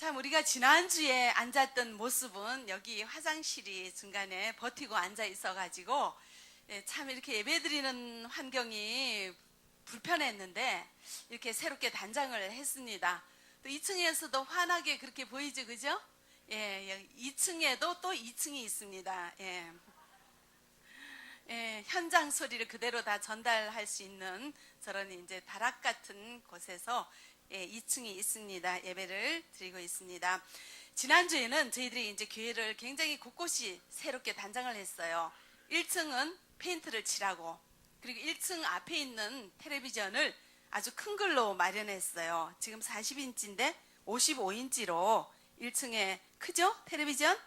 참 우리가 지난주에 앉았던 모습은 여기 화장실이 중간에 버티고 앉아 있어가지고 참 이렇게 예배드리는 환경이 불편했는데 이렇게 새롭게 단장을 했습니다. 또 2층에서도 환하게 그렇게 보이죠, 그죠? 예, 2층에도 또 2층이 있습니다. 현장 소리를 그대로 다 전달할 수 있는 저런 이제 다락 같은 곳에서 2층이 있습니다. 예배를 드리고 있습니다. 지난주에는 저희들이 이제 교회를 굉장히 곳곳이 새롭게 단장을 했어요. 1층은 페인트를 칠하고, 그리고 1층 앞에 있는 텔레비전을 아주 큰 걸로 마련했어요. 지금 40인치인데 55인치로 1층에 크죠? 텔레비전?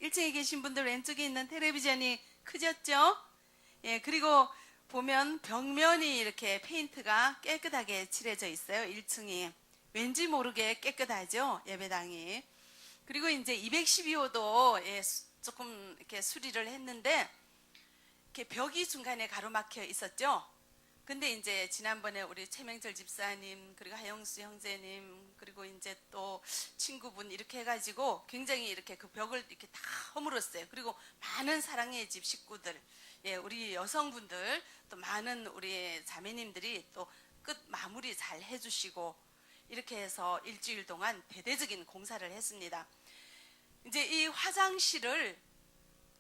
1층에 계신 분들 왼쪽에 있는 텔레비전이 크졌죠? 그리고 보면 벽면이 이렇게 페인트가 깨끗하게 칠해져 있어요. 1층이 왠지 모르게 깨끗하죠, 예배당이. 그리고 이제 212호도 조금 이렇게 수리를 했는데 이렇게 벽이 중간에 가로막혀 있었죠. 근데 이제 지난번에 우리 최명철 집사님, 그리고 하영수 형제님, 그리고 이제 또 친구분 이렇게 해가지고 굉장히 이렇게 그 벽을 이렇게 다 허물었어요. 그리고 많은 사랑의 집 식구들, 우리 여성분들, 또 많은 우리 자매님들이 또 끝 마무리 잘 해주시고 이렇게 해서 일주일 동안 대대적인 공사를 했습니다. 이제 이 화장실을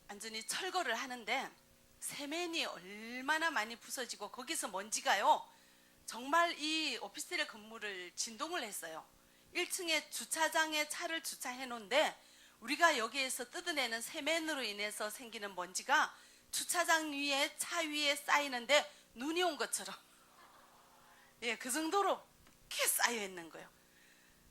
완전히 철거를 하는데 세면이 얼마나 많이 부서지고 거기서 먼지가요, 정말 이 오피스텔 건물을 진동을 했어요. 1층에 주차장에 차를 주차해 놓은데 우리가 여기에서 뜯어내는 세면으로 인해서 생기는 먼지가 주차장 위에, 차 위에 쌓이는데 눈이 온 것처럼, 그 정도로 이렇게 쌓여 있는 거예요.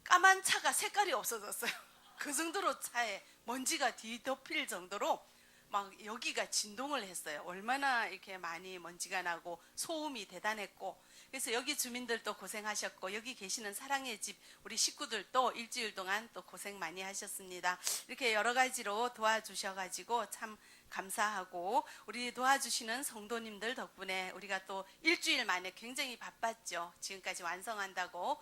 까만 차가 색깔이 없어졌어요. 그 정도로 차에 먼지가 뒤덮일 정도로 막 여기가 진동을 했어요. 얼마나 이렇게 많이 먼지가 나고 소음이 대단했고, 그래서 여기 주민들도 고생하셨고 여기 계시는 사랑의 집 우리 식구들도 일주일 동안 또 고생 많이 하셨습니다. 이렇게 여러 가지로 도와주셔가지고 참 감사하고, 우리 도와주시는 성도님들 덕분에 우리가 또 일주일 만에 굉장히 바빴죠. 지금까지 완성한다고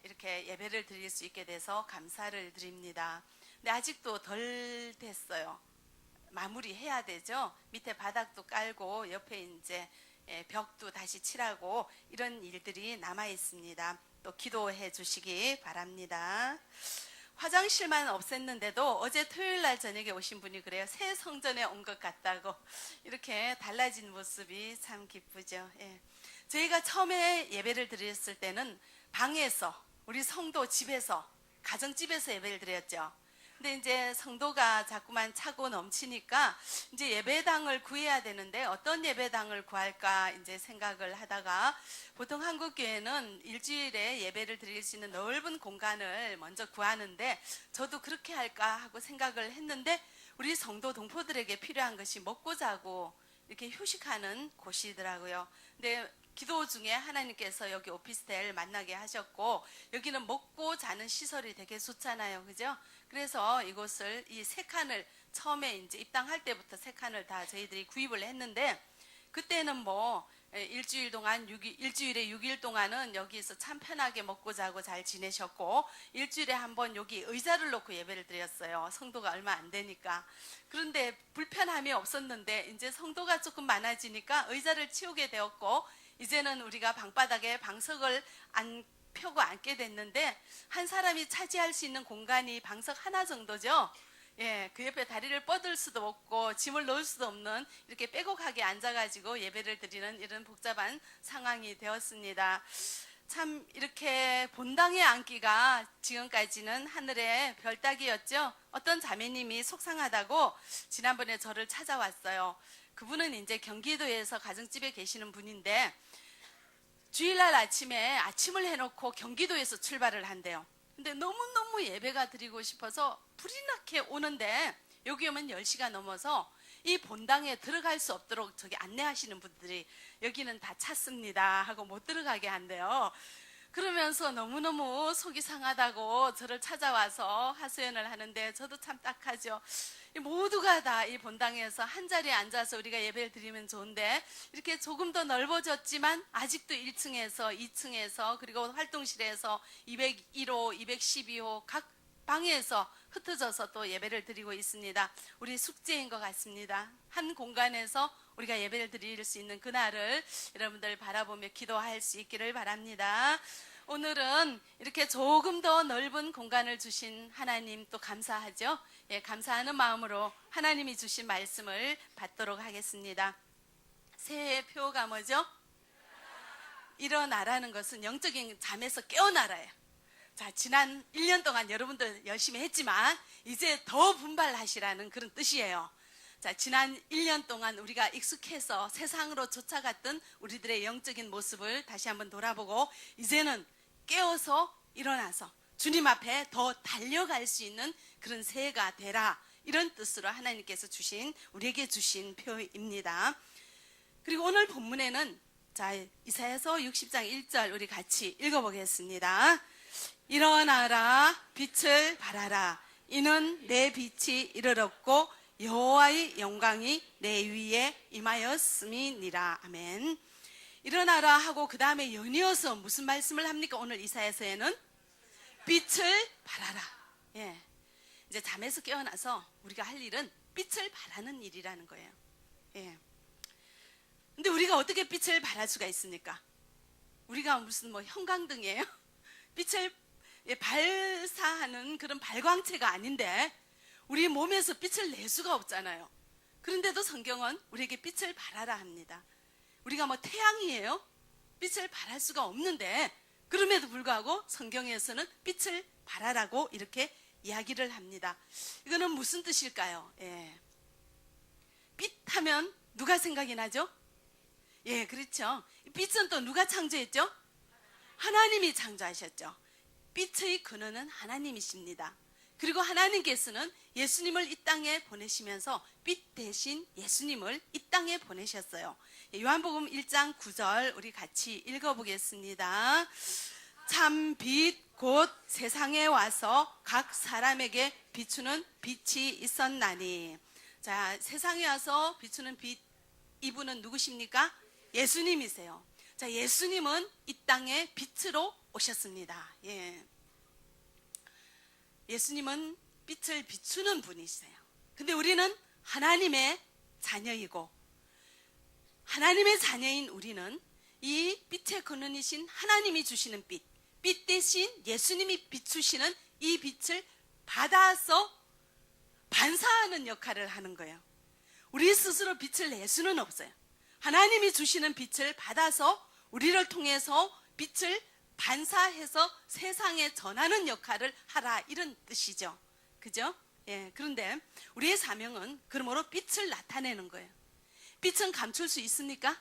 이렇게 예배를 드릴 수 있게 돼서 감사를 드립니다. 근데 아직도 덜 됐어요. 마무리해야 되죠. 밑에 바닥도 깔고 옆에 이제 벽도 다시 칠하고 이런 일들이 남아 있습니다. 또 기도해 주시기 바랍니다. 화장실만 없앴는데도 어제 토요일 날 저녁에 오신 분이 그래요. 새 성전에 온 것 같다고. 이렇게 달라진 모습이 참 기쁘죠. 저희가 처음에 예배를 드렸을 때는 방에서, 우리 성도 집에서, 가정집에서 예배를 드렸죠. 근데 이제 성도가 자꾸만 차고 넘치니까 이제 예배당을 구해야 되는데 어떤 예배당을 구할까 이제 생각을 하다가, 보통 한국교회는 일주일에 예배를 드릴 수 있는 넓은 공간을 먼저 구하는데 저도 그렇게 할까 하고 생각을 했는데, 우리 성도 동포들에게 필요한 것이 먹고 자고 이렇게 휴식하는 곳이더라고요. 근데 기도 중에 하나님께서 여기 오피스텔 만나게 하셨고, 여기는 먹고 자는 시설이 되게 좋잖아요, 그죠? 그래서 이곳을, 이 세 칸을 처음에 이제 입당할 때부터 세 칸을 다 저희들이 구입을 했는데, 그때는 뭐 일주일 동안 일주일에 6일 동안은 여기서 참 편하게 먹고 자고 잘 지내셨고, 일주일에 한 번 여기 의자를 놓고 예배를 드렸어요. 성도가 얼마 안 되니까. 그런데 불편함이 없었는데 이제 성도가 조금 많아지니까 의자를 치우게 되었고, 이제는 우리가 방바닥에 방석을 펴고 앉게 됐는데 한 사람이 차지할 수 있는 공간이 방석 하나 정도죠. 그 옆에 다리를 뻗을 수도 없고 짐을 넣을 수도 없는, 이렇게 빼곡하게 앉아가지고 예배를 드리는 이런 복잡한 상황이 되었습니다. 참 이렇게 본당에 앉기가 지금까지는 하늘의 별 따기였죠. 어떤 자매님이 속상하다고 지난번에 저를 찾아왔어요. 그분은 이제 경기도에서 가정집에 계시는 분인데 주일날 아침에 아침을 해놓고 경기도에서 출발을 한대요. 근데 너무너무 예배가 드리고 싶어서 불이 나게 오는데 여기 오면 10시가 넘어서 이 본당에 들어갈 수 없도록 저기 안내하시는 분들이 여기는 다 찼습니다 하고 못 들어가게 한대요. 그러면서 너무너무 속이 상하다고 저를 찾아와서 하소연을 하는데 저도 참 딱하죠. 모두가 다 이 본당에서 한 자리에 앉아서 우리가 예배를 드리면 좋은데 이렇게 조금 더 넓어졌지만 아직도 1층에서 2층에서 그리고 활동실에서 201호, 212호 각 방에서 흩어져서 또 예배를 드리고 있습니다. 우리 숙제인 것 같습니다. 한 공간에서 우리가 예배를 드릴 수 있는 그날을 여러분들 바라보며 기도할 수 있기를 바랍니다. 오늘은 이렇게 조금 더 넓은 공간을 주신 하나님 또 감사하죠. 예, 감사하는 마음으로 하나님이 주신 말씀을 받도록 하겠습니다. 새해의 표가 뭐죠? 일어나라는 것은 영적인 잠에서 깨어나라예요. 자, 지난 1년 동안 여러분들 열심히 했지만 이제 더 분발하시라는 그런 뜻이에요. 자, 지난 1년 동안 우리가 익숙해서 세상으로 쫓아갔던 우리들의 영적인 모습을 다시 한번 돌아보고 이제는 깨어서 일어나서 주님 앞에 더 달려갈 수 있는 그런 새해가 되라, 이런 뜻으로 하나님께서 우리에게 주신 표입니다. 그리고 오늘 본문에는 자, 이사야서 60장 1절 우리 같이 읽어보겠습니다. 일어나라, 빛을 발하라. 이는 내 빛이 이르렀고 여호와의 영광이 내 위에 임하였음이니라. 아멘. 일어나라 하고 그 다음에 연이어서 무슨 말씀을 합니까? 오늘 이사야서에는 빛을 발하라. 예, 이제 잠에서 깨어나서 우리가 할 일은 빛을 발하는 일이라는 거예요. 예. 근데 우리가 어떻게 빛을 발할 수가 있습니까? 우리가 무슨 뭐 형광등이에요? 빛을 발사하는 그런 발광체가 아닌데 우리 몸에서 빛을 낼 수가 없잖아요. 그런데도 성경은 우리에게 빛을 발하라 합니다. 우리가 뭐 태양이에요? 빛을 발할 수가 없는데 그럼에도 불구하고 성경에서는 빛을 발하라고 이렇게 이야기를 합니다. 이거는 무슨 뜻일까요? 예. 빛 하면 누가 생각이 나죠? 예, 그렇죠. 빛은 또 누가 창조했죠? 하나님이 창조하셨죠. 빛의 근원은 하나님이십니다. 그리고 하나님께서는 예수님을 이 땅에 보내시면서 빛 대신 예수님을 이 땅에 보내셨어요. 요한복음 1장 9절 우리 같이 읽어보겠습니다. 참 빛 곧 세상에 와서 각 사람에게 비추는 빛이 있었나니. 자, 세상에 와서 비추는 빛, 이분은 누구십니까? 예수님이세요. 자, 예수님은 이 땅에 빛으로 오셨습니다. 예. 예수님은 빛을 비추는 분이세요. 근데 우리는 하나님의 자녀이고 하나님의 자녀인 우리는 이 빛의 근원이신 하나님이 주시는 빛 대신 예수님이 비추시는 이 빛을 받아서 반사하는 역할을 하는 거예요. 우리 스스로 빛을 낼 수는 없어요. 하나님이 주시는 빛을 받아서 우리를 통해서 빛을 반사해서 세상에 전하는 역할을 하라, 이런 뜻이죠. 그죠? 예, 그런데 우리의 사명은 그러므로 빛을 나타내는 거예요. 빛은 감출 수 있습니까?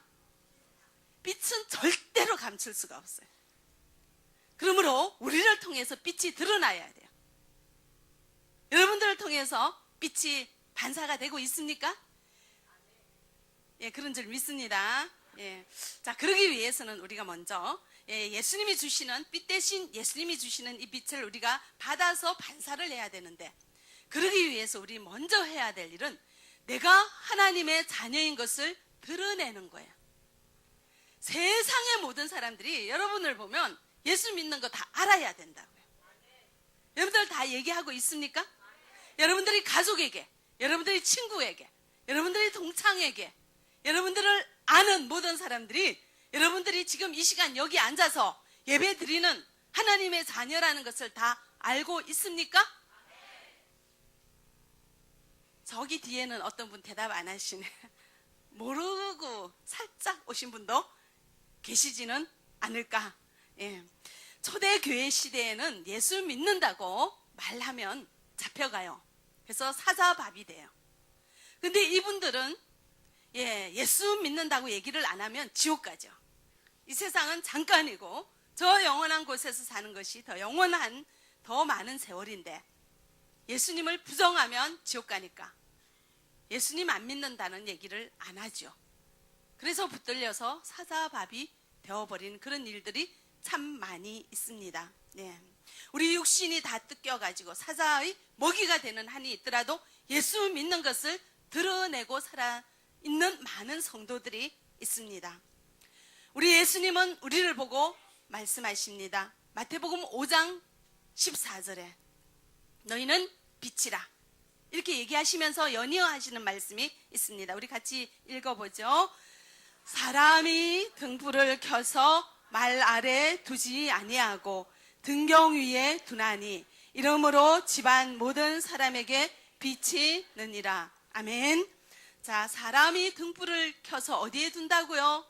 빛은 절대로 감출 수가 없어요. 그러므로 우리를 통해서 빛이 드러나야 돼요. 여러분들을 통해서 빛이 반사가 되고 있습니까? 예, 그런 줄 믿습니다. 예. 자, 그러기 위해서는 우리가 먼저 예수님이 주시는 빛 대신 예수님이 주시는 이 빛을 우리가 받아서 반사를 해야 되는데, 그러기 위해서 우리 먼저 해야 될 일은 내가 하나님의 자녀인 것을 드러내는 거예요. 세상의 모든 사람들이 여러분을 보면 예수 믿는 거 다 알아야 된다고요. 여러분들 다 얘기하고 있습니까? 여러분들이 가족에게, 여러분들이 친구에게, 여러분들이 동창에게, 여러분들을 아는 모든 사람들이 여러분들이 지금 이 시간 여기 앉아서 예배 드리는 하나님의 자녀라는 것을 다 알고 있습니까? 저기 뒤에는 어떤 분 대답 안 하시네. 모르고 살짝 오신 분도 계시지는 않을까. 예. 초대교회 시대에는 예수 믿는다고 말하면 잡혀가요. 그래서 사자밥이 돼요. 근데 이분들은 예수 믿는다고 얘기를 안 하면 지옥 가죠. 이 세상은 잠깐이고 저 영원한 곳에서 사는 것이 더 영원한, 더 많은 세월인데 예수님을 부정하면 지옥 가니까 예수님 안 믿는다는 얘기를 안 하죠. 그래서 붙들려서 사자밥이 되어버린 그런 일들이 참 많이 있습니다. 예. 우리 육신이 다 뜯겨가지고 사자의 먹이가 되는 한이 있더라도 예수 믿는 것을 드러내고 살아있는 많은 성도들이 있습니다. 우리 예수님은 우리를 보고 말씀하십니다. 마태복음 5장 14절에 너희는 빛이라. 이렇게 얘기하시면서 연이어 하시는 말씀이 있습니다. 우리 같이 읽어보죠. 사람이 등불을 켜서 말 아래 두지 아니하고 등경 위에 두나니 이러므로 집안 모든 사람에게 빛이 느니라. 아멘. 자, 사람이 등불을 켜서 어디에 둔다고요?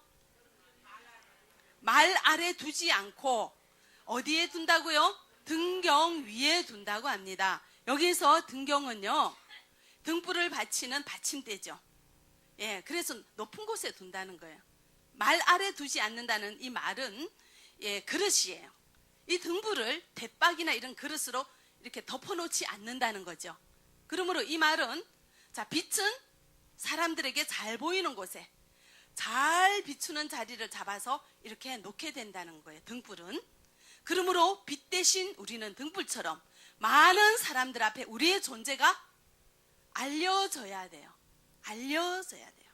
말 아래 두지 않고 어디에 둔다고요? 등경 위에 둔다고 합니다. 여기서 등경은요, 등불을 받치는 받침대죠. 예, 그래서 높은 곳에 둔다는 거예요. 말 아래 두지 않는다는 이 말은 그릇이에요. 이 등불을 대박이나 이런 그릇으로 이렇게 덮어놓지 않는다는 거죠. 그러므로 이 말은, 자, 빛은 사람들에게 잘 보이는 곳에 잘 비추는 자리를 잡아서 이렇게 놓게 된다는 거예요. 등불은. 그러므로 빛 대신 우리는 등불처럼 많은 사람들 앞에 우리의 존재가 알려져야 돼요. 알려져야 돼요.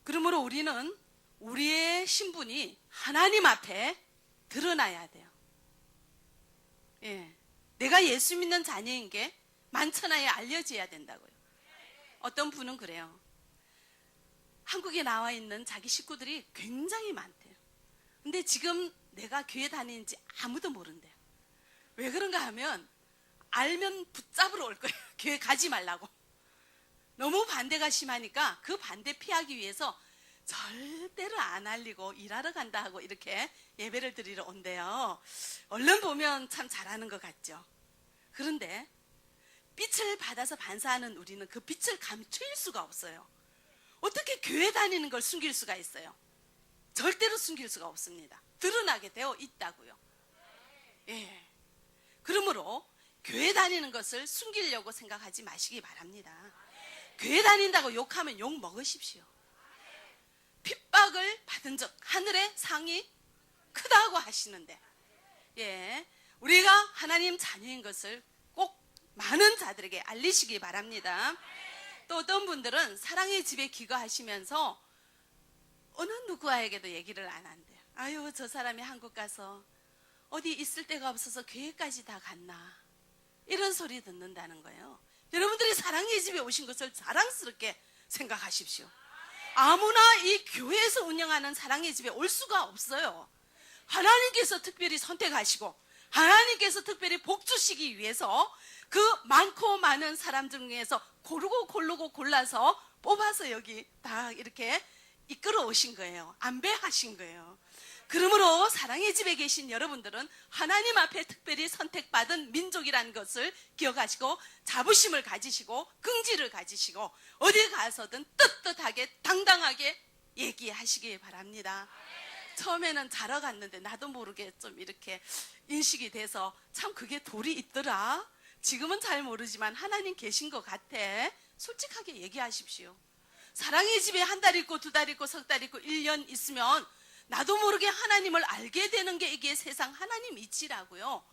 그러므로 우리는 우리의 신분이 하나님 앞에 드러나야 돼요. 예, 내가 예수 믿는 자녀인 게 만천하에 알려져야 된다고요. 어떤 분은 그래요. 한국에 나와 있는 자기 식구들이 굉장히 많대요. 근데 지금 내가 교회 다니는지 아무도 모른대요. 왜 그런가 하면 알면 붙잡으러 올 거예요. 교회 가지 말라고. 너무 반대가 심하니까 그 반대 피하기 위해서 절대로 안 알리고 일하러 간다 하고 이렇게 예배를 드리러 온대요. 얼른 보면 참 잘하는 것 같죠. 그런데 빛을 받아서 반사하는 우리는 그 빛을 감출 수가 없어요. 어떻게 교회 다니는 걸 숨길 수가 있어요? 절대로 숨길 수가 없습니다. 드러나게 되어 있다고요. 예. 그러므로 교회 다니는 것을 숨기려고 생각하지 마시기 바랍니다. 교회 다닌다고 욕하면 욕 먹으십시오. 핍박을 받은 적 하늘의 상이 크다고 하시는데, 예, 우리가 하나님 자녀인 것을 꼭 많은 자들에게 알리시기 바랍니다. 또 어떤 분들은 사랑의 집에 기거하시면서 어느 누구에게도 얘기를 안 한대요. 아유, 저 사람이 한국 가서 어디 있을 데가 없어서 교회까지 다 갔나, 이런 소리 듣는다는 거예요. 여러분들이 사랑의 집에 오신 것을 자랑스럽게 생각하십시오. 아무나 이 교회에서 운영하는 사랑의 집에 올 수가 없어요. 하나님께서 특별히 선택하시고 하나님께서 특별히 복 주시기 위해서 그 많고 많은 사람 중에서 고르고 골라서 뽑아서 여기 다 이렇게 이끌어 오신 거예요. 안배하신 거예요. 그러므로 사랑의 집에 계신 여러분들은 하나님 앞에 특별히 선택받은 민족이라는 것을 기억하시고 자부심을 가지시고 긍지를 가지시고 어디 가서든 떳떳하게 당당하게 얘기하시기 바랍니다. 처음에는 자러 갔는데 나도 모르게 좀 이렇게 인식이 돼서 참 그게 돌이 있더라. 지금은 잘 모르지만 하나님 계신 것 같아. 솔직하게 얘기하십시오. 사랑의 집에 한 달 있고 두 달 있고 석 달 있고 1년 있으면 나도 모르게 하나님을 알게 되는 게 이게 세상 하나님 이치라고요.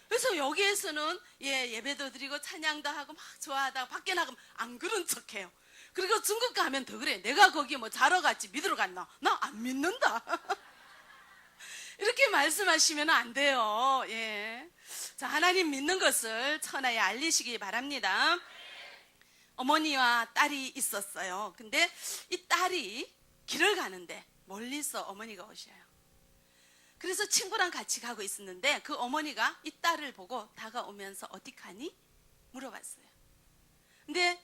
그래서 여기에서는 예배도 드리고 찬양도 하고 막 좋아하다가 밖에 나가면 안 그런 척해요. 그리고 중국 가면 더 그래. 내가 거기 뭐 자러 갔지 믿으러 갔나? 나 안 믿는다. 이렇게 말씀하시면 안 돼요. 예. 자, 하나님 믿는 것을 천하에 알리시기 바랍니다. 어머니와 딸이 있었어요. 근데 이 딸이 길을 가는데 멀리서 어머니가 오셔요. 그래서 친구랑 같이 가고 있었는데 그 어머니가 이 딸을 보고 다가오면서 어디 가니? 물어봤어요. 근데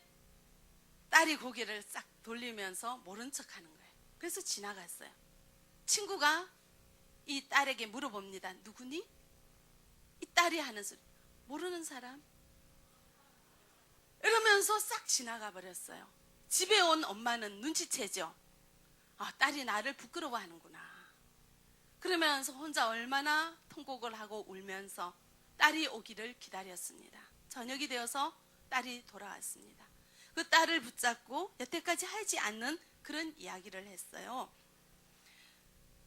딸이 고개를 싹 돌리면서 모른 척 하는 거예요. 그래서 지나갔어요. 친구가 이 딸에게 물어봅니다. 누구니? 이 딸이 하는 소리. 모르는 사람? 이러면서 싹 지나가 버렸어요. 집에 온 엄마는 눈치채죠. 아, 딸이 나를 부끄러워하는구나. 그러면서 혼자 얼마나 통곡을 하고 울면서 딸이 오기를 기다렸습니다. 저녁이 되어서 딸이 돌아왔습니다. 그 딸을 붙잡고 여태까지 하지 않는 그런 이야기를 했어요.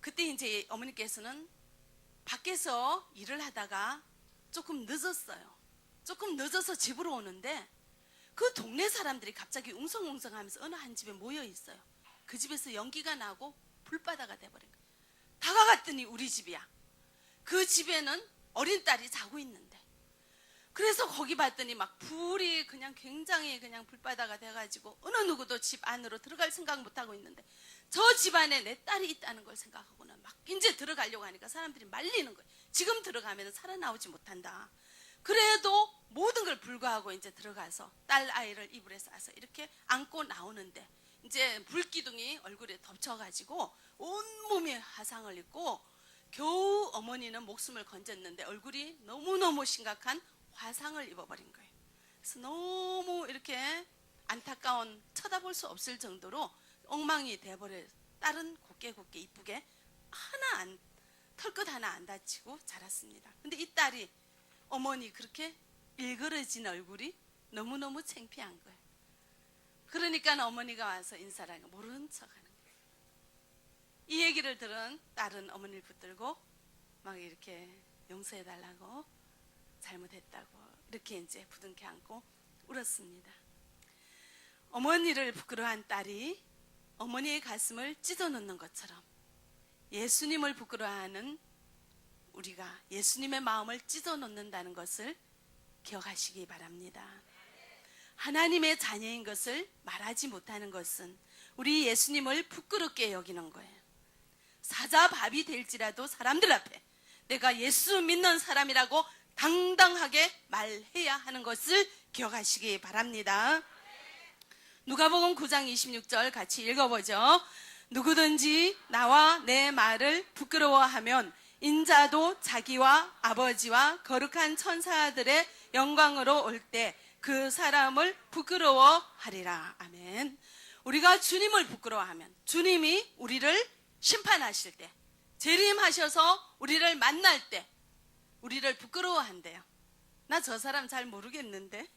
그때 이제 어머니께서는 밖에서 일을 하다가 조금 늦었어요. 조금 늦어서 집으로 오는데 그 동네 사람들이 갑자기 웅성웅성하면서 어느 한 집에 모여 있어요. 그 집에서 연기가 나고 불바다가 돼버린 거예요. 다가갔더니 우리 집이야. 그 집에는 어린 딸이 자고 있는데 그래서 거기 봤더니 막 불이 그냥 굉장히 그냥 불바다가 돼가지고 어느 누구도 집 안으로 들어갈 생각 못하고 있는데 저 집안에 내 딸이 있다는 걸 생각하고는 막 이제 들어가려고 하니까 사람들이 말리는 거예요. 지금 들어가면 살아나오지 못한다. 그래도 모든 걸 불구하고 이제 들어가서 딸 아이를 이불에 싸서 이렇게 안고 나오는데 이제 불기둥이 얼굴에 덮쳐가지고 온몸에 화상을 입고 겨우 어머니는 목숨을 건졌는데 얼굴이 너무너무 심각한 화상을 입어버린 거예요. 그래서 너무 이렇게 안타까운, 쳐다볼 수 없을 정도로 엉망이 돼버려. 딸은 곱게 이쁘게 털끝 하나 안 다치고 자랐습니다. 근데 이 딸이 어머니 그렇게 일그러진 얼굴이 너무너무 창피한 거예요. 그러니까 어머니가 와서 인사를 하니까 모르는 척하는 거예요. 이 얘기를 들은 딸은 어머니를 붙들고 막 이렇게 용서해달라고, 잘못했다고 이렇게 이제 부둥켜 안고 울었습니다. 어머니를 부끄러워한 딸이 어머니의 가슴을 찢어놓는 것처럼 예수님을 부끄러워하는 우리가 예수님의 마음을 찢어놓는다는 것을 기억하시기 바랍니다. 하나님의 자녀인 것을 말하지 못하는 것은 우리 예수님을 부끄럽게 여기는 거예요. 사자밥이 될지라도 사람들 앞에 내가 예수 믿는 사람이라고 당당하게 말해야 하는 것을 기억하시기 바랍니다. 누가복음 9장 26절 같이 읽어보죠. 누구든지 나와 내 말을 부끄러워하면 인자도 자기와 아버지와 거룩한 천사들의 영광으로 올 때 그 사람을 부끄러워하리라. 아멘. 우리가 주님을 부끄러워하면 주님이 우리를 심판하실 때, 재림하셔서 우리를 만날 때 우리를 부끄러워한대요. 나 저 사람 잘 모르겠는데.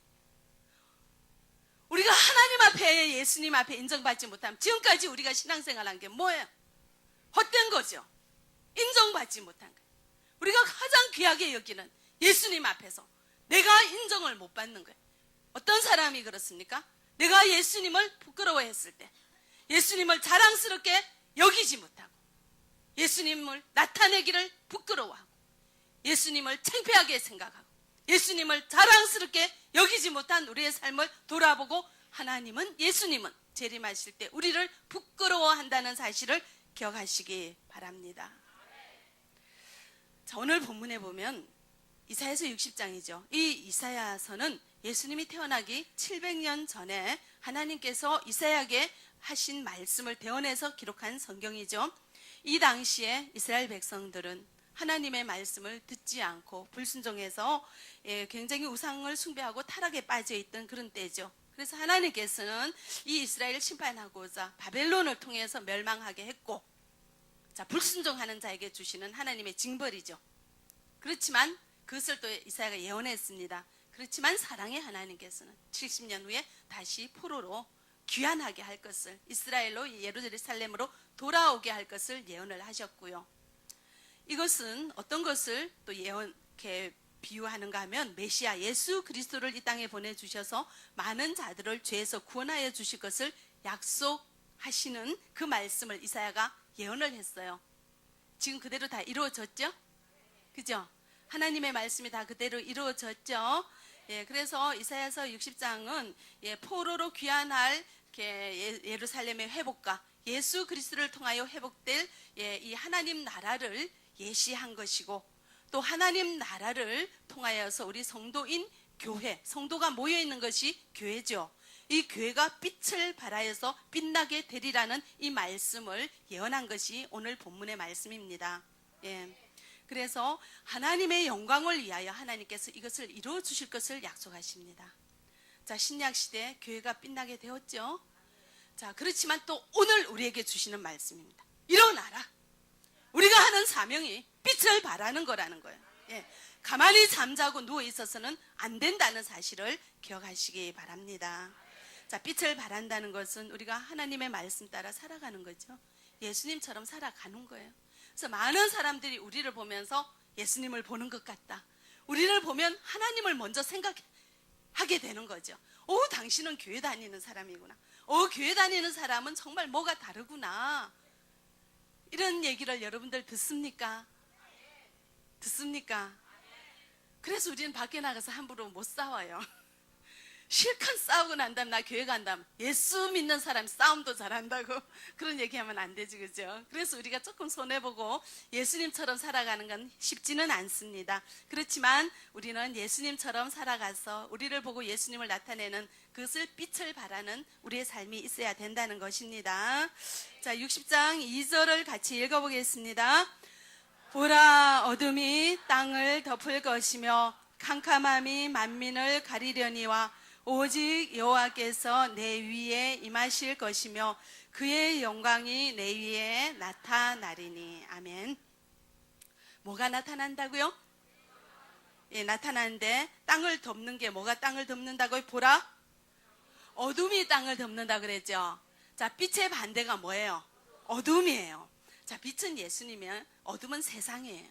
우리가 하나님 앞에, 예수님 앞에 인정받지 못하면 지금까지 우리가 신앙생활한 게 뭐예요? 헛된 거죠. 인정받지 못한 거예요. 우리가 가장 귀하게 여기는 예수님 앞에서 내가 인정을 못 받는 거예요. 어떤 사람이 그렇습니까? 내가 예수님을 부끄러워했을 때, 예수님을 자랑스럽게 여기지 못하고, 예수님을 나타내기를 부끄러워하고, 예수님을 창피하게 생각하고, 예수님을 자랑스럽게 여기지 못한 우리의 삶을 돌아보고 하나님은, 예수님은 재림하실 때 우리를 부끄러워한다는 사실을 기억하시기 바랍니다. 자, 오늘 본문에 보면 이사야서 60장이죠. 이 이사야서는 예수님이 태어나기 700년 전에 하나님께서 이사야에게 하신 말씀을 대언해서 기록한 성경이죠. 이 당시에 이스라엘 백성들은 하나님의 말씀을 듣지 않고 불순종해서 굉장히 우상을 숭배하고 타락에 빠져있던 그런 때죠. 그래서 하나님께서는 이 이스라엘을 심판하고자 바벨론을 통해서 멸망하게 했고, 자, 불순종하는 자에게 주시는 하나님의 징벌이죠. 그렇지만 그것을 또 이사야가 예언했습니다. 그렇지만 사랑의 하나님께서는 70년 후에 다시 포로로 귀환하게 할 것을, 이스라엘로 예루살렘으로 돌아오게 할 것을 예언을 하셨고요. 이것은 어떤 것을 또 이렇게 비유하는가 하면 메시아 예수 그리스도를 이 땅에 보내주셔서 많은 자들을 죄에서 구원하여 주실 것을 약속하시는 그 말씀을 이사야가 예언을 했어요. 지금 그대로 다 이루어졌죠? 그죠? 하나님의 말씀이 다 그대로 이루어졌죠? 그래서 이사야서 60장은 포로로 귀환할 예루살렘의 회복과 예수 그리스도를 통하여 회복될 이 하나님 나라를 예시한 것이고, 또 하나님 나라를 통하여서 우리 성도인 교회, 성도가 모여있는 것이 교회죠. 이 교회가 빛을 발하여서 빛나게 되리라는 이 말씀을 예언한 것이 오늘 본문의 말씀입니다. 그래서 하나님의 영광을 위하여 하나님께서 이것을 이루어 주실 것을 약속하십니다. 자, 신약시대 교회가 빛나게 되었죠. 자, 그렇지만 또 오늘 우리에게 주시는 말씀입니다. 일어나라. 우리가 하는 사명이 빛을 발하는 거라는 거예요. 가만히 잠자고 누워 있어서는 안 된다는 사실을 기억하시기 바랍니다. 자, 빛을 발한다는 것은 우리가 하나님의 말씀 따라 살아가는 거죠. 예수님처럼 살아가는 거예요. 그래서 많은 사람들이 우리를 보면서 예수님을 보는 것 같다, 우리를 보면 하나님을 먼저 생각하게 되는 거죠. 당신은 교회 다니는 사람이구나. 교회 다니는 사람은 정말 뭐가 다르구나. 이런 얘기를 여러분들 듣습니까? 듣습니까? 그래서 우리는 밖에 나가서 함부로 못 싸워요. 실컷 싸우고 난 다음 나 교회 간다면 예수 믿는 사람이 싸움도 잘한다고 그런 얘기하면 안 되지, 그죠? 그래서 우리가 조금 손해보고 예수님처럼 살아가는 건 쉽지는 않습니다. 그렇지만 우리는 예수님처럼 살아가서 우리를 보고 예수님을 나타내는 그것을 빛을 발하는 우리의 삶이 있어야 된다는 것입니다. 자, 60장 2절을 같이 읽어보겠습니다. 보라, 어둠이 땅을 덮을 것이며 캄캄함이 만민을 가리려니와 오직 여호와께서 내 위에 임하실 것이며 그의 영광이 내 위에 나타나리니. 아멘. 뭐가 나타난다고요? 예, 나타나는데 땅을 덮는 게 뭐가 땅을 덮는다고요? 보라, 어둠이 땅을 덮는다 그랬죠. 자, 빛의 반대가 뭐예요? 어둠이에요. 자, 빛은 예수님이면 어둠은 세상이에요.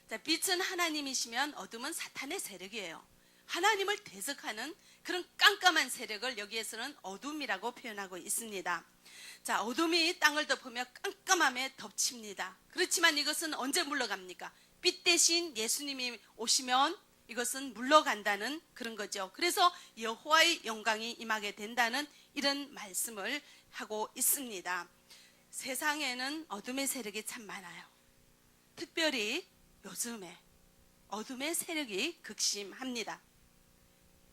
자, 빛은 하나님이시면 어둠은 사탄의 세력이에요. 하나님을 대적하는 그런 깜깜한 세력을 여기에서는 어둠이라고 표현하고 있습니다. 자, 어둠이 땅을 덮으며 깜깜함에 덮칩니다. 그렇지만 이것은 언제 물러갑니까? 빛 대신 예수님이 오시면 이것은 물러간다는 그런 거죠. 그래서 여호와의 영광이 임하게 된다는 이런 말씀을 하고 있습니다. 세상에는 어둠의 세력이 참 많아요. 특별히 요즘에 어둠의 세력이 극심합니다.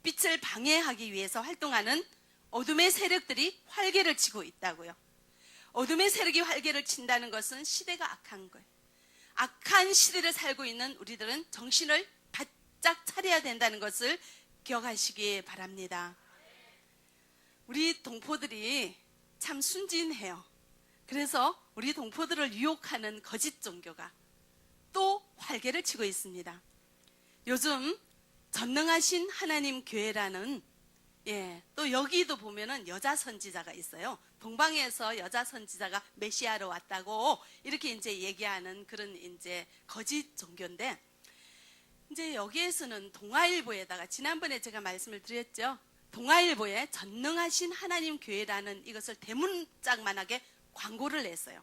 빛을 방해하기 위해서 활동하는 어둠의 세력들이 활개를 치고 있다고요. 어둠의 세력이 활개를 친다는 것은 시대가 악한 거예요. 악한 시대를 살고 있는 우리들은 정신을 바짝 차려야 된다는 것을 기억하시기 바랍니다. 우리 동포들이 참 순진해요. 그래서 우리 동포들을 유혹하는 거짓 종교가 또 활개를 치고 있습니다. 요즘 전능하신 하나님 교회라는, 또 여기도 보면은 여자 선지자가 있어요. 동방에서 여자 선지자가 메시아로 왔다고 이렇게 이제 얘기하는 그런 이제 거짓 종교인데, 이제 여기에서는 동아일보에다가 지난번에 제가 말씀을 드렸죠. 동아일보에 전능하신 하나님 교회라는 이것을 대문짝만하게 광고를 냈어요.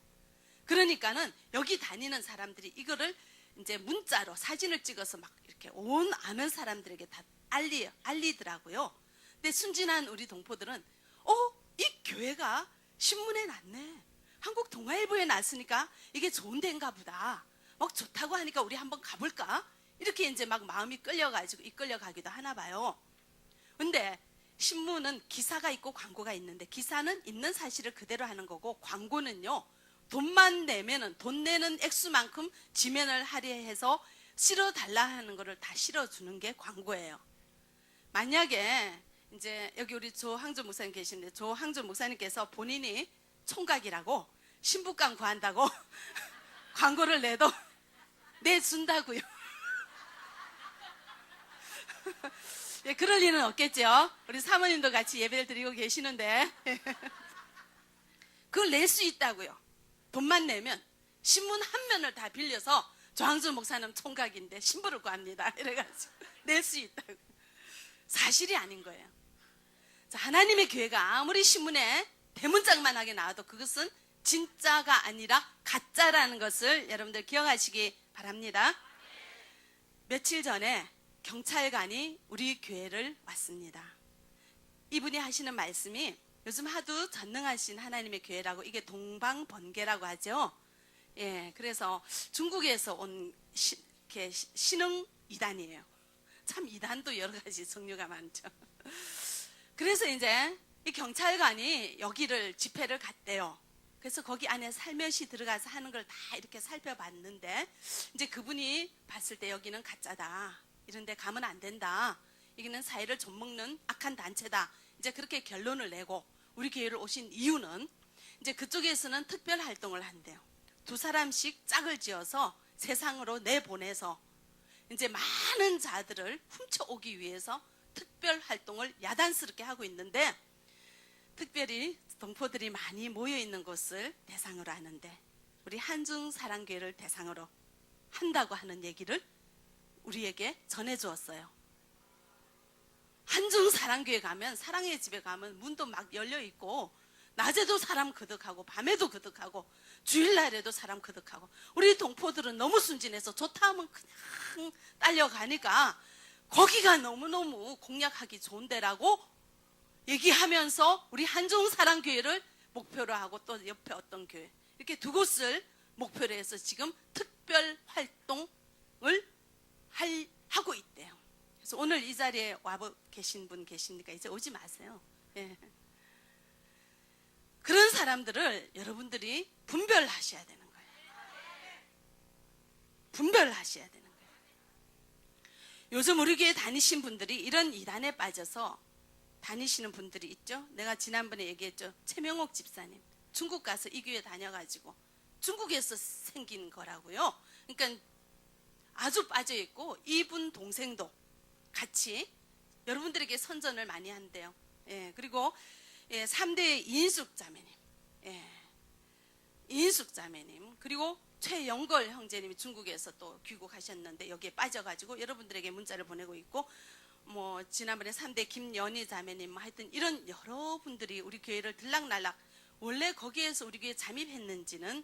그러니까는 여기 다니는 사람들이 이거를 이제 문자로 사진을 찍어서 막 이렇게 온 아는 사람들에게 다 알리더라고요. 근데 순진한 우리 동포들은 이 교회가 신문에 났네. 한국 동아일보에 났으니까 이게 좋은 데인가 보다. 막 좋다고 하니까 우리 한번 가볼까? 이렇게 이제 막 마음이 끌려가지고 이끌려가기도 하나 봐요. 근데 신문은 기사가 있고 광고가 있는데 기사는 있는 사실을 그대로 하는 거고 광고는요. 돈만 내면은 돈 내는 액수만큼 지면을 할애해서 실어달라 하는 거를 다 실어주는 게 광고예요. 만약에 이제 여기 우리 조항조 목사님 계신데 조항조 목사님께서 본인이 총각이라고 신부감 구한다고 광고를 내도 내준다고요. 예, 그럴 리는 없겠죠. 우리 사모님도 같이 예배를 드리고 계시는데 그걸 낼 수 있다고요. 돈만 내면 신문 한 면을 다 빌려서 조항조 목사님 총각인데 신부를 구합니다. 이래가지고 낼 수 있다고. 사실이 아닌 거예요. 자, 하나님의 교회가 아무리 신문에 대문짝만하게 나와도 그것은 진짜가 아니라 가짜라는 것을 여러분들 기억하시기 바랍니다. 며칠 전에 경찰관이 우리 교회를 왔습니다. 이분이 하시는 말씀이 요즘 하도 전능하신 하나님의 교회라고 이게 동방번개라고 하죠. 예, 그래서 중국에서 온 신흥 이단이에요. 참 이단도 여러 가지 종류가 많죠. 그래서 이제 이 경찰관이 여기를 집회를 갔대요. 그래서 거기 안에 살며시 들어가서 하는 걸 다 이렇게 살펴봤는데 이제 그분이 봤을 때 여기는 가짜다. 이런 데 가면 안 된다. 여기는 사회를 좀먹는 악한 단체다. 이제 그렇게 결론을 내고 우리 교회를 오신 이유는 이제 그쪽에서는 특별 활동을 한대요. 2사람씩 짝을 지어서 세상으로 내보내서 이제 많은 자들을 훔쳐오기 위해서 특별 활동을 야단스럽게 하고 있는데 특별히 동포들이 많이 모여있는 곳을 대상으로 하는데 우리 한중사랑교회를 대상으로 한다고 하는 얘기를 우리에게 전해주었어요. 한중사랑교회 가면 사랑의 집에 가면 문도 막 열려있고 낮에도 사람 거득하고 밤에도 거득하고 주일날에도 사람 거득하고 우리 동포들은 너무 순진해서 좋다 하면 그냥 딸려가니까 거기가 너무너무 공략하기 좋은 데라고 얘기하면서 우리 한중사랑교회를 목표로 하고 또 옆에 어떤 교회 이렇게 두 곳을 목표로 해서 지금 특별 활동을 하고 있대요. 그래서 오늘 이 자리에 와 계신 분 계십니까? 이제 오지 마세요. 예. 그런 사람들을 여러분들이 분별하셔야 되는 거예요. 분별하셔야 되는 거예요. 요즘 우리 교회 다니신 분들이 이런 이단에 빠져서 다니시는 분들이 있죠. 내가 지난번에 얘기했죠. 최명옥 집사님 중국 가서 이 교회 다녀가지고 중국에서 생긴 거라고요. 그러니까 아주 빠져있고 이분 동생도 같이 여러분들에게 선전을 많이 한대요. 예, 그리고 3대 이인숙 자매님, 이인숙 자매님, 그리고 최영걸 형제님이 중국에서 또 귀국하셨는데 여기에 빠져가지고 여러분들에게 문자를 보내고 있고, 뭐 지난번에 3대 김연희 자매님, 하여튼 이런 여러분들이 우리 교회를 들락날락, 원래 거기에서 우리 교회에 잠입했는지는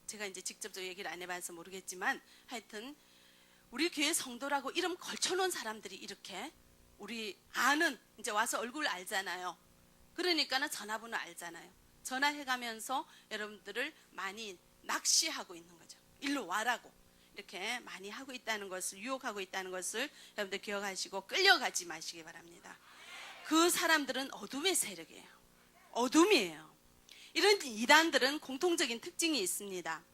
제가 이제 직접적으로 얘기를 안 해봐서 모르겠지만, 하여튼 우리 교회 성도라고 이름 걸쳐놓은 사람들이 이렇게 우리 아는, 이제 와서 얼굴 알잖아요. 그러니까는 전화번호 알잖아요. 전화해가면서 여러분들을 많이 낚시하고 있는 거죠. 일로 와라고 이렇게 많이 하고 있다는 것을, 유혹하고 있다는 것을 여러분들 기억하시고 끌려가지 마시기 바랍니다. 그 사람들은 어둠의 세력이에요. 어둠이에요. 이런 이단들은 공통적인 특징이 있습니다.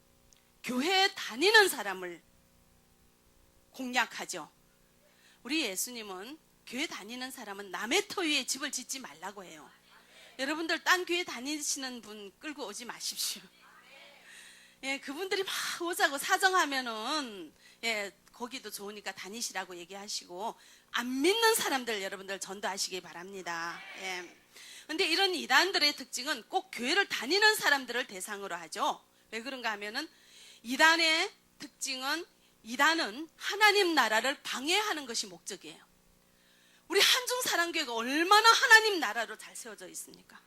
교회에 다니는 사람을 공략하죠. 우리 예수님은 교회 다니는 사람은 남의 터 위에 집을 짓지 말라고 해요. 여러분들 딴 교회 다니시는 분 끌고 오지 마십시오. 예, 그분들이 막 오자고 사정하면은 거기도 좋으니까 다니시라고 얘기하시고, 안 믿는 사람들 여러분들 전도하시기 바랍니다. 근데 이런 이단들의 특징은 꼭 교회를 다니는 사람들을 대상으로 하죠. 왜 그런가 하면은 이단의 특징은, 이단은 하나님 나라를 방해하는 것이 목적이에요. 우리 한중사랑교회가 얼마나 하나님 나라로 잘 세워져 있습니까?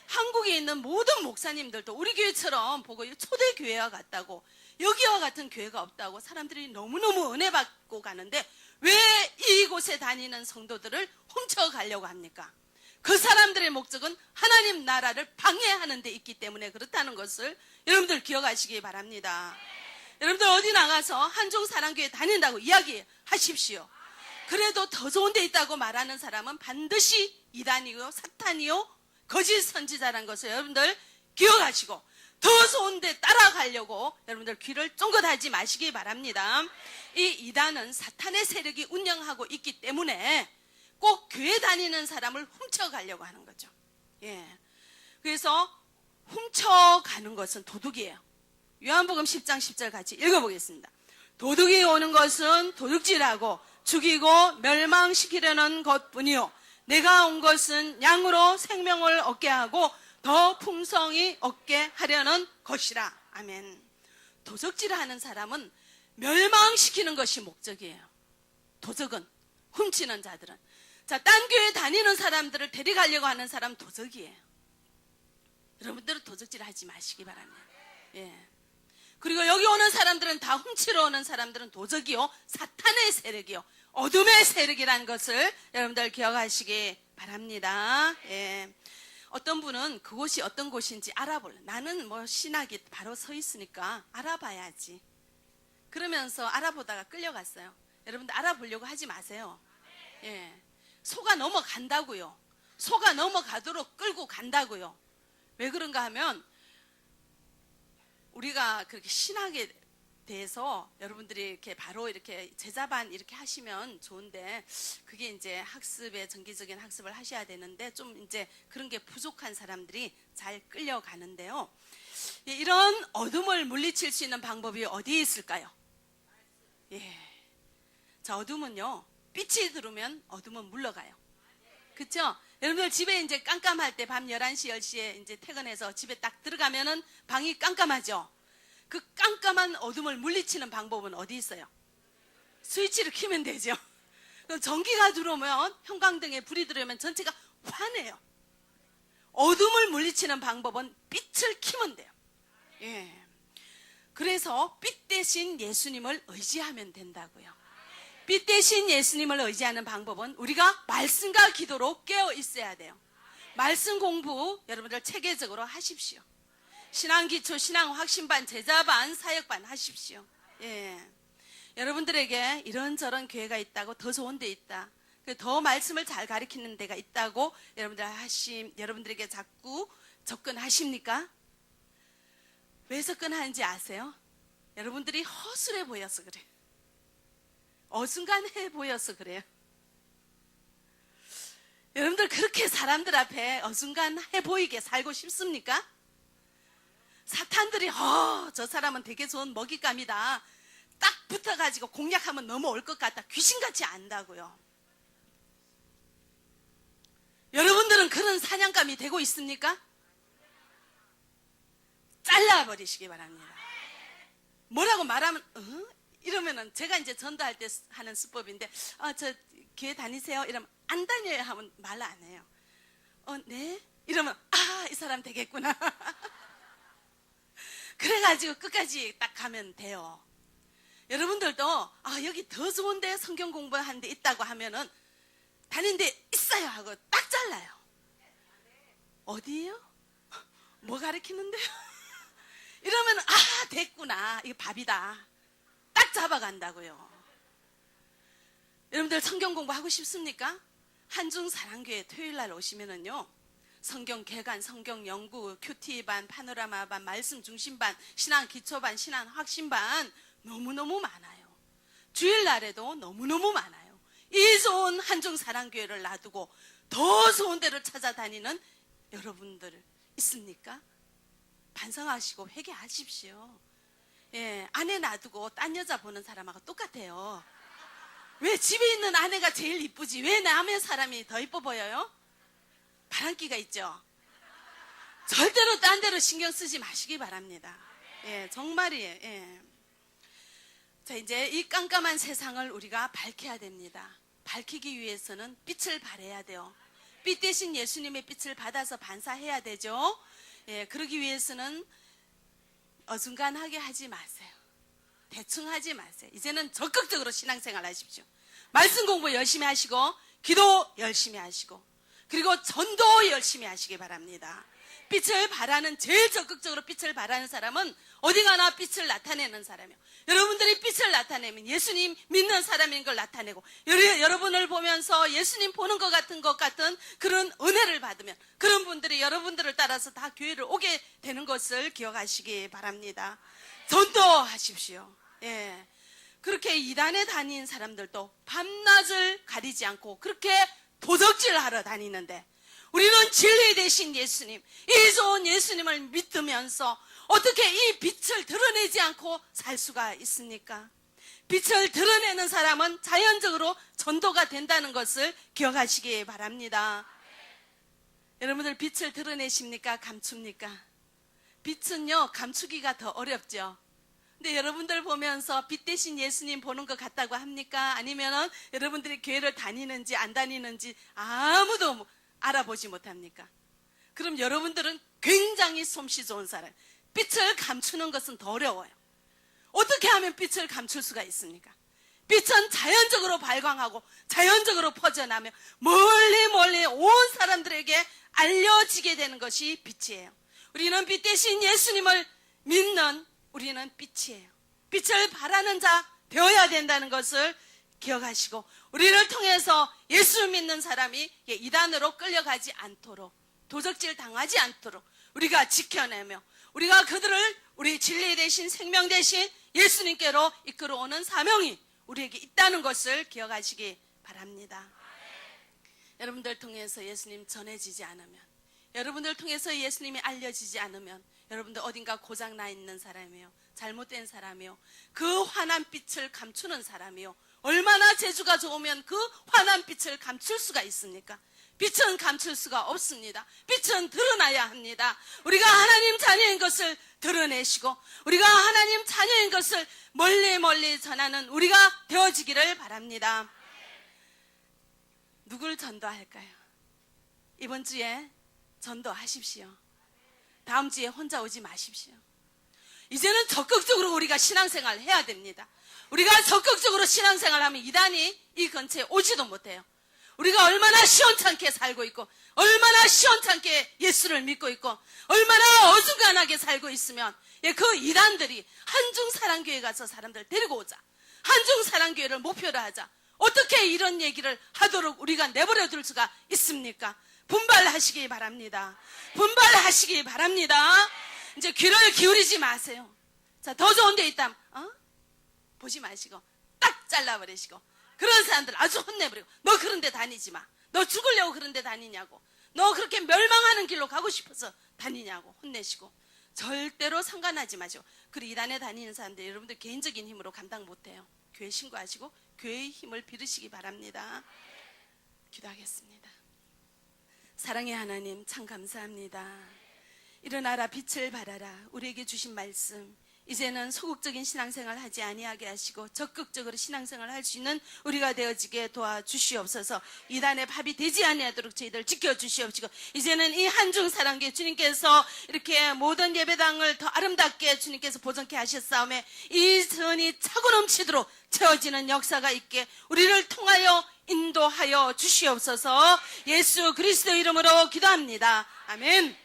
한국에 있는 모든 목사님들도 우리 교회처럼 보고 초대 교회와 같다고, 여기와 같은 교회가 없다고 사람들이 너무너무 은혜 받고 가는데 왜 이곳에 다니는 성도들을 훔쳐가려고 합니까? 그 사람들의 목적은 하나님 나라를 방해하는 데 있기 때문에 그렇다는 것을 여러분들 기억하시기 바랍니다. 여러분들 어디 나가서 한중사랑교회 다닌다고 이야기하십시오. 그래도 더 좋은 데 있다고 말하는 사람은 반드시 이단이요, 사탄이요, 거짓 선지자라는 것을 여러분들 기억하시고, 더 좋은 데 따라가려고 여러분들 귀를 쫑긋하지 마시기 바랍니다. 이 이단은 사탄의 세력이 운영하고 있기 때문에 꼭 교회 다니는 사람을 훔쳐가려고 하는 거죠. 그래서 훔쳐가는 것은 도둑이에요. 요한복음 10장 10절 같이 읽어보겠습니다. 도둑이 오는 것은 도둑질하고 죽이고 멸망시키려는 것뿐이요, 내가 온 것은 양으로 생명을 얻게 하고 더 풍성히 얻게 하려는 것이라. 아멘. 도적질하는 사람은 멸망시키는 것이 목적이에요. 도적은, 훔치는 자들은. 자, 딴 교회 다니는 사람들을 데려가려고 하는 사람 도적이에요. 여러분들은 도적질 하지 마시기 바랍니다. 그리고 여기 오는 사람들은 다 훔치러 오는 사람들은 도적이요, 사탄의 세력이요, 어둠의 세력이라는 것을 여러분들 기억하시기 바랍니다. 어떤 분은 그곳이 어떤 곳인지 알아볼래. 나는 뭐 신학이 바로 서 있으니까 알아봐야지. 그러면서 알아보다가 끌려갔어요. 여러분들 알아보려고 하지 마세요. 속아 넘어간다고요. 속아 넘어가도록 끌고 간다고요. 왜 그런가 하면 우리가 그렇게 신학에 대해서 여러분들이 이렇게 바로 이렇게 제자반 이렇게 하시면 좋은데, 그게 이제 학습에 정기적인 학습을 하셔야 되는데 좀 이제 그런 게 부족한 사람들이 잘 끌려가는데요. 이런 어둠을 물리칠 수 있는 방법이 어디에 있을까요? 자, 어둠은요, 빛이 들어오면 어둠은 물러가요. 그렇죠? 여러분들 집에 이제 깜깜할 때 밤 11시, 10시에 이제 퇴근해서 집에 딱 들어가면은 방이 깜깜하죠? 그 깜깜한 어둠을 물리치는 방법은 어디 있어요? 스위치를 켜면 되죠. 전기가 들어오면, 형광등에 불이 들어오면 전체가 환해요. 어둠을 물리치는 방법은 빛을 키면 돼요. 예. 그래서 빛 대신 예수님을 의지하면 된다고요. 빛 대신 예수님을 의지하는 방법은 우리가 말씀과 기도로 깨어 있어야 돼요. 말씀 공부 여러분들 체계적으로 하십시오. 신앙기초, 신앙확신반, 제자반, 사역반 하십시오. 예. 여러분들에게 이런저런 교회가 있다고, 더 좋은 데 있다, 더 말씀을 잘 가르치는 데가 있다고 여러분들에게 자꾸 접근하십니까? 왜 접근하는지 아세요? 여러분들이 허술해 보여서 그래요. 어중간해 보여서 그래요. 여러분들 그렇게 사람들 앞에 어중간해 보이게 살고 싶습니까? 사탄들이 저 사람은 되게 좋은 먹잇감이다, 딱 붙어가지고 공략하면 넘어올 것 같다, 귀신같이 안다고요. 여러분들은 그런 사냥감이 되고 있습니까? 잘라버리시기 바랍니다. 뭐라고 말하면 이러면은 제가 이제 전도할 때 하는 수법인데, 저 교회 다니세요? 이러면 안 다녀요 하면 말 안 해요. 네? 이러면 이 사람 되겠구나. 그래가지고 끝까지 딱 가면 돼요. 여러분들도 여기 더 좋은데 성경 공부하는 데 있다고 하면은 다닌 데 있어요 하고 딱 잘라요. 어디예요? 뭐 가르치는데요? 이러면 됐구나, 이게 밥이다, 딱 잡아간다고요. 여러분들 성경 공부하고 싶습니까? 한중사랑교회 토요일날 오시면은요, 성경 개관, 성경 연구, 큐티반, 파노라마반, 말씀 중심반, 신앙 기초반, 신앙 확신반 너무너무 많아요. 주일날에도 너무너무 많아요. 이 좋은 한중사랑교회를 놔두고 더 좋은 데를 찾아다니는 여러분들 있습니까? 반성하시고 회개하십시오. 예, 아내 놔두고 딴 여자 보는 사람하고 똑같아요. 왜 집에 있는 아내가 제일 이쁘지 왜 남의 사람이 더 이뻐 보여요? 바람기가 있죠. 절대로 딴 데로 신경 쓰지 마시기 바랍니다. 예, 정말이에요. 예. 자, 이제 이 깜깜한 세상을 우리가 밝혀야 됩니다. 밝히기 위해서는 빛을 발해야 돼요. 빛 대신 예수님의 빛을 받아서 반사해야 되죠. 예, 그러기 위해서는 어중간하게 하지 마세요. 대충 하지 마세요. 이제는 적극적으로 신앙생활 하십시오. 말씀 공부 열심히 하시고, 기도 열심히 하시고, 그리고 전도 열심히 하시기 바랍니다. 빛을 발하는, 제일 적극적으로 빛을 발하는 사람은 어디 가나 빛을 나타내는 사람이에요. 여러분들이 빛을 나타내면 예수님 믿는 사람인 걸 나타내고, 여러분을 보면서 예수님 보는 것 같은 그런 은혜를 받으면 그런 분들이 여러분들을 따라서 다 교회를 오게 되는 것을 기억하시기 바랍니다. 전도하십시오. 예. 그렇게 이단에 다닌 사람들도 밤낮을 가리지 않고 그렇게 도적질하러 다니는데, 우리는 진리 되신 예수님, 이 좋은 예수님을 믿으면서 어떻게 이 빛을 드러내지 않고 살 수가 있습니까? 빛을 드러내는 사람은 자연적으로 전도가 된다는 것을 기억하시기 바랍니다. 여러분들 빛을 드러내십니까? 감춥니까? 빛은요, 감추기가 더 어렵죠. 근데 여러분들 보면서 빛 대신 예수님 보는 것 같다고 합니까? 아니면은 여러분들이 교회를 다니는지 안 다니는지 아무도 알아보지 못합니까? 그럼 여러분들은 굉장히 솜씨 좋은 사람. 빛을 감추는 것은 더 어려워요. 어떻게 하면 빛을 감출 수가 있습니까? 빛은 자연적으로 발광하고 자연적으로 퍼져나며 멀리 온 사람들에게 알려지게 되는 것이 빛이에요. 우리는 빛 대신 예수님을 믿는, 우리는 빛이에요. 빛을 바라는 자 되어야 된다는 것을 기억하시고, 우리를 통해서 예수 믿는 사람이 이단으로 끌려가지 않도록, 도적질 당하지 않도록 우리가 지켜내며, 우리가 그들을 우리 진리 대신 생명 대신 예수님께로 이끌어오는 사명이 우리에게 있다는 것을 기억하시기 바랍니다. 여러분들 통해서 예수님 전해지지 않으면, 여러분들 통해서 예수님이 알려지지 않으면 여러분들 어딘가 고장나 있는 사람이요, 잘못된 사람이요, 그 환한 빛을 감추는 사람이요, 얼마나 재주가 좋으면 그 환한 빛을 감출 수가 있습니까? 빛은 감출 수가 없습니다. 빛은 드러나야 합니다. 우리가 하나님 자녀인 것을 드러내시고, 우리가 하나님 자녀인 것을 멀리 전하는 우리가 되어지기를 바랍니다. 누굴 전도할까요? 이번 주에 전도하십시오. 다음 주에 혼자 오지 마십시오. 이제는 적극적으로 우리가 신앙생활 해야 됩니다. 우리가 적극적으로 신앙생활하면 이단이 이 근처에 오지도 못해요. 우리가 얼마나 시원찮게 살고 있고 얼마나 시원찮게 예수를 믿고 있고 얼마나 어중간하게 살고 있으면 그 이단들이 한중사랑교회 가서 사람들 데리고 오자. 한중사랑교회를 목표로 하자. 어떻게 이런 얘기를 하도록 우리가 내버려 둘 수가 있습니까? 분발하시기 바랍니다. 분발하시기 바랍니다. 이제 귀를 기울이지 마세요. 자, 더 좋은 데 있다면 보지 마시고 딱 잘라버리시고 그런 사람들 아주 혼내버리고 너 그런 데 다니지 마. 너 죽으려고 그런 데 다니냐고. 너 그렇게 멸망하는 길로 가고 싶어서 다니냐고 혼내시고 절대로 상관하지 마시고. 그리고 이단에 다니는 사람들 여러분들 개인적인 힘으로 감당 못해요. 교회 신고하시고 교회의 힘을 빌으시기 바랍니다. 기도하겠습니다. 사랑의 하나님 참 감사합니다. 일어나라 빛을 발하라. 우리에게 주신 말씀 이제는 소극적인 신앙생활 하지 아니하게 하시고 적극적으로 신앙생활 할 수 있는 우리가 되어지게 도와주시옵소서. 이단의 밥이 되지 아니하도록 저희들 지켜주시옵시고 이제는 이 한중사랑교회 주님께서 이렇게 모든 예배당을 더 아름답게 주님께서 보존케 하셨사오매 이 전이 차고 넘치도록 채워지는 역사가 있게 우리를 통하여 인도하여 주시옵소서. 예수 그리스도 이름으로 기도합니다. 아멘.